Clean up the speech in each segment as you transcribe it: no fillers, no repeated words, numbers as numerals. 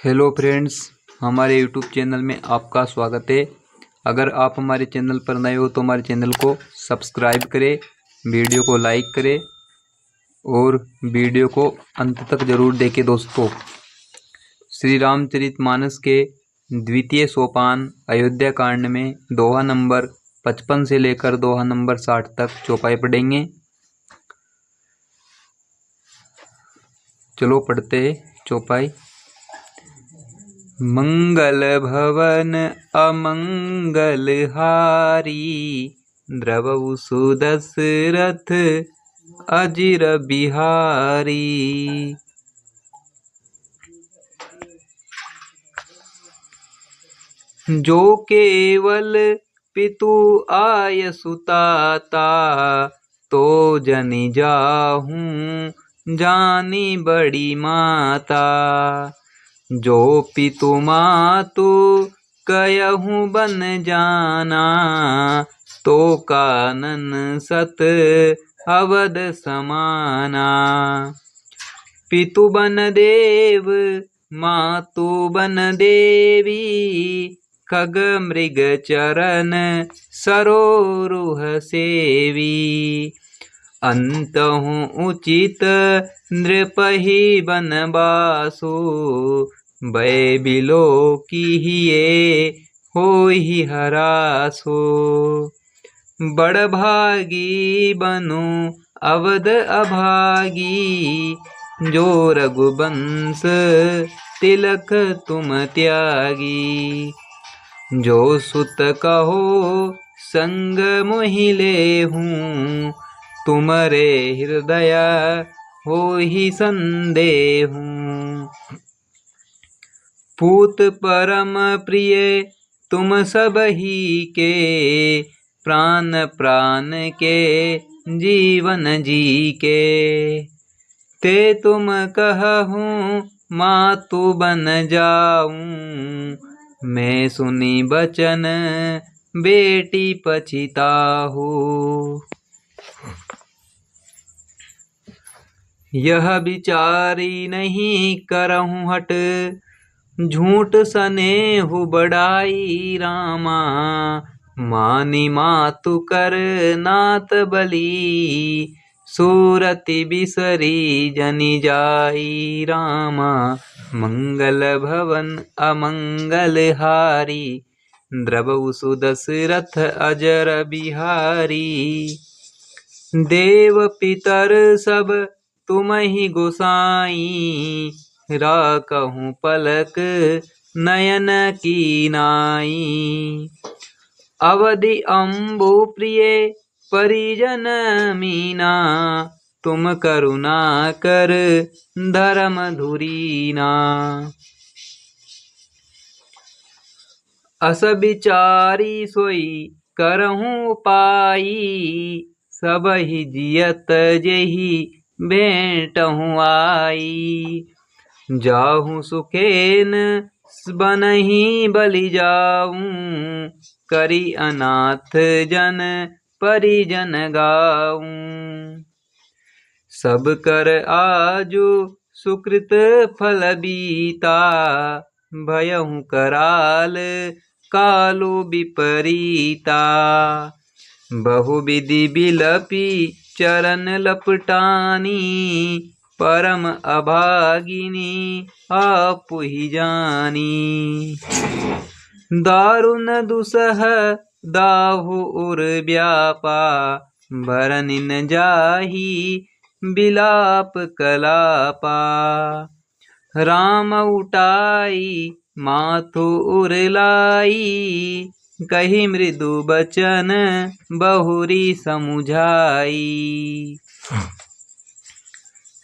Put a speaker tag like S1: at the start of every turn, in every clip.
S1: Hello friends, हमारे YouTube channel में आपका स्वागत है। अगर आप हमारे चैनल पर नए हो तो हमारे चैनल को सब्सक्राइब करें, वीडियो को लाइक करें और वीडियो को अंत तक जरूर देखें। दोस्तों, श्री रामचरितमानस के द्वितीय सोपान अयोध्या कांड में दोहा नंबर 55 से लेकर दोहा नंबर 60 तक चौपाई पढ़ेंगे। चलो पढ़ते हैं चौपाई। मंगल भवन अमंगल हारी, द्रवहु सुदशरथ अजिर बिहारी। जो केवल पितु आय सुताता, तो जनि जाहूं जानी बड़ी माता। जो पितु मातु कयहूँ बन जाना, तो कानन सत अवध समाना। पितु बन देव मातु बन देवी, खग मृग चरण सरोरुह सेवी। अंतहु उचित नृपहि बनवासु, भय बिलो किहिए होहि हरासो। बड़भागी बनु अवध अभागी, जो रघुवंश तिलक तुम त्यागी। जो सुत कहो संग मोहि लेहूं, तुमरे हृदय होहि संदेहूं। पूत परम प्रिय तुम सबही के, प्राण प्राण के जीवन जी के। ते तुम कहूँ मातु बन जाऊं, मैं सुनी बचन बेटी पछिताहू। यह विचारी नहीं करहूँ हट, झूठ सनेहु बढ़ाई रामा। मानी मातु कर नात बली, सूरति बिसरी जनि जाई रामा। मंगल भवन अमंगल हारी, द्रवहु सुदशरथ अजर बिहारी। देव पितर सब तुमहि गोसाई, राखहूँ पलक नयन की नाई। अवधि अम्बु प्रिय परिजन मीना, तुम करुणा कर धर्म धुरीना। अस विचारी सोई करहूँ उपाई, सबहि जियत जेहि भेंटहूँ आई। जाहूँ सुखेन बनहि बलि जाऊं, करी अनाथ जन परिजन गाऊं। सब कर आजु सुकृत फल बीता, भयहूँ कराल कालु विपरीता। बहुविधि बिलपि चरण लपटानी, परम अभागिनी आपुहि जानी। दारुण दुसह दाहु उर व्यापा, भरनि न जाहि बिलाप कलापा। राम उटाई माथु उर लाई, कही मृदु बचन बहुरी समुझाई।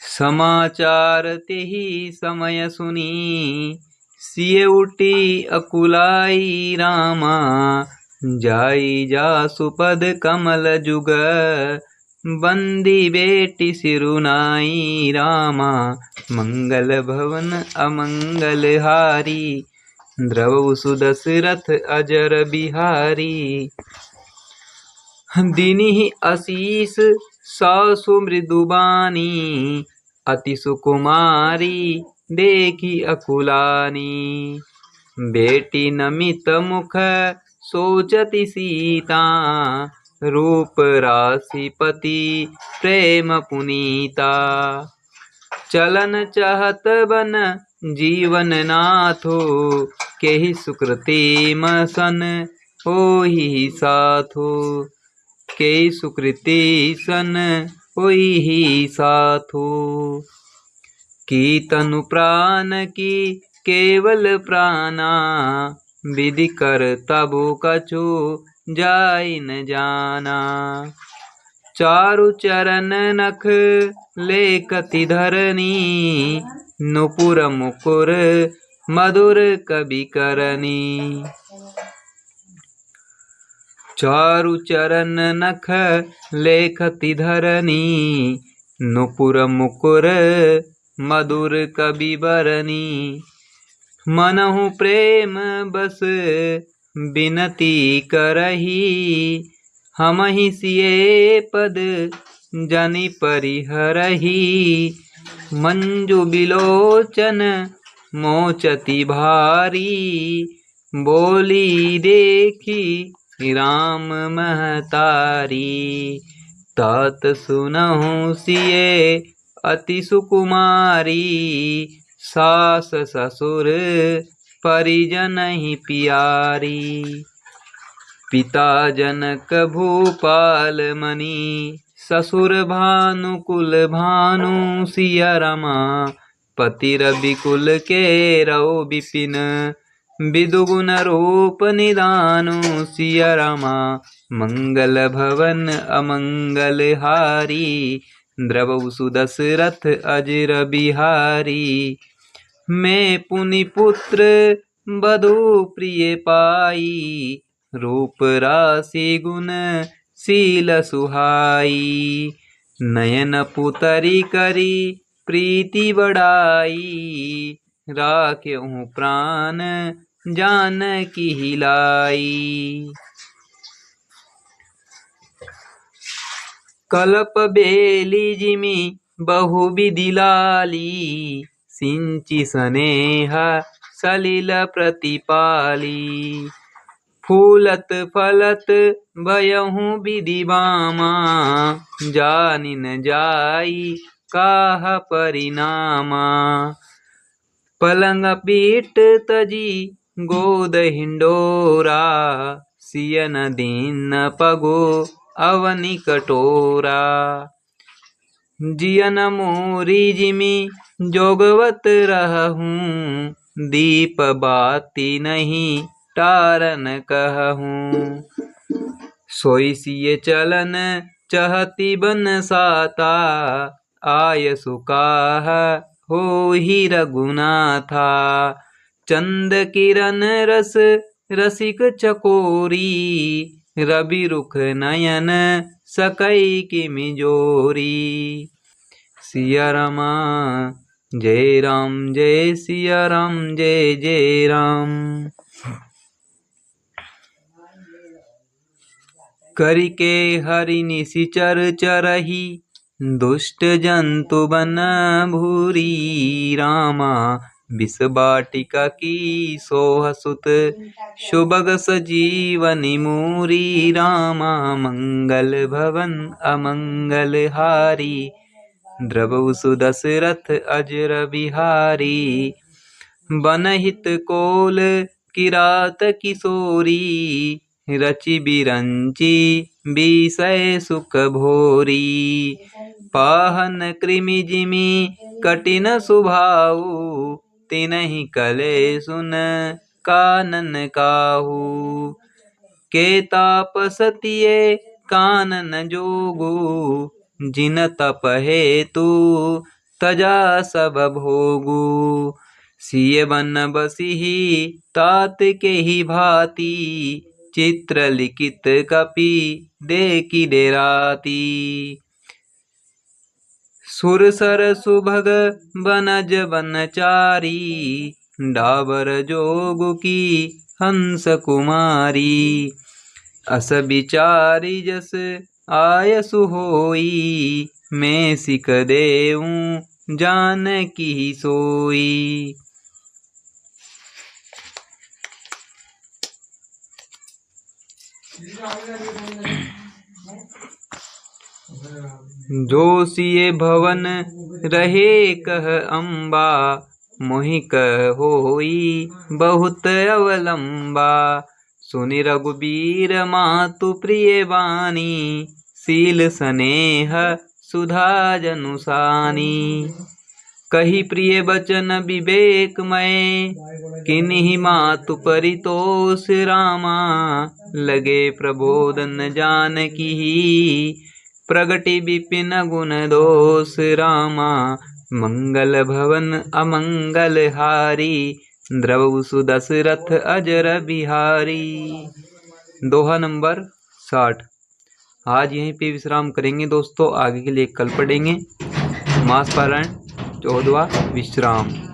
S1: समाचार तेहि समय सुनी, सिय उठी अकुलाई रामा। जाई जासु पद कमल जुग, बंदी बेटी सिरुनाई रामा। मंगल भवन अमंगल हारी, द्रवहु सुदशरथ अजर बिहारी। दीनिहि आशीष सासु मृदुबानी, अति सुकुमारी देखी अकुलानी। बेटी नमित मुख सोचती सीता, रूप राशिपति प्रेम पुनीता। चलन चहत बन जीवन नाथो, केहि सुकृति सन होई साथो। केहि सुकृति सन होई साथो। की तनु प्राण की केवल प्राणा, विधि कर तबु कछु जाई न जाना। चारु चरण नख लेखति धरनी, नुपुर मुकुर मधुर कवि करनी। चारु चरण नख लेखति धरनी, नुपुर मुकुर मधुर कवि बरनी। मनहु प्रेम बस बिनती करही, हमहि सिए पद जनि परिहरही। मंजु बिलोचन मोचति भारी, बोली देखी राम महतारी। तात सुनहु सिए अति सुकुमारी, सास ससुर परिजन ही प्यारी। पिता जनक भूपाल मणि, ससुर भानुकुल भानु सिया रमा। पति रविकुल केरौ विपिन, विदुगुण रूप निदानु सिया रमा। मंगल भवन अमंगल हारी, द्रवहु सुदशरथ अजर बिहारी। मैं पुनि पुत्र बधु प्रिय पाई, रूप राशि गुण शील सुहाई। नयन पुतरी करी प्रीति बढ़ाई, राख्यहु प्राण जानकी हिलाई। कल्प बेली जिमि बहु विधि लाली, सिंचि स्नेह सलिल प्रतिपाली। फूलत फलत भयहु विधि बामा, जानि न जाई काह परिनामा। पलंग पीट तजी गोद हिंडोरा, सियन दीन पगो अवनि कटोरा। जियन मोरी जिमि जोगवत रहूं, दीप बाती नहीं टारन कहूं। सोई सिय चलन चहति बन साता, आय सुकाह होहि रघुनाथा। चंद किरण रस रसिक चकोरी, रवि रुख नयन सकई किमि जोरी। सिया रमा जय राम जय सिया राम जय जय राम। करिके हरि निशिचर चरही, दुष्ट जंतु बन भूरी। रामा विष बाटिका की सोह सुत, सुबग सजीवनि मूरी। रामा मंगल भवन अमंगल हारी, द्रवहु सुदशरथ अजर बिहारी। बनहित कोल किरात किशोरी, रचि बिरंची विषय सुख भोरी। पाहन कृमि जिमि कठिन सुभाऊ, तिनहि कले सुन कानन काहू। के तापसतिये कानन जोगु, जिन तप हेतु तजा सब भोगु। सिय बन बसिहि तात के ही भांति, चित्र लिखित कपि देखि डेराती। सुरसर सुभग बनज बनचारी, डाबर जोगु की हंस कुमारी। अस बिचारी जस आयसु होई, मैं सिक देऊं जानकी सोई। जो सिए भवन रहे कह अम्बा, मोहि कह होई बहुत अवलंबा। सुनि रघुबीर मातु प्रिय बानी, शील स्नेह सुधा जनुसानी। कही प्रिय बचन विवेकमय, किन्हि मातु परितोष रामा। लगे प्रबोधन जानकी, प्रगति विपिन गुण दोष रामा। मंगल भवन अमंगल हारी, द्रवहु सुदशरथ अजर बिहारी। दोहा नंबर 60। आज यहीं पे विश्राम करेंगे दोस्तों, आगे के लिए कल पढ़ेंगे। मास पारायण 14वां विश्राम।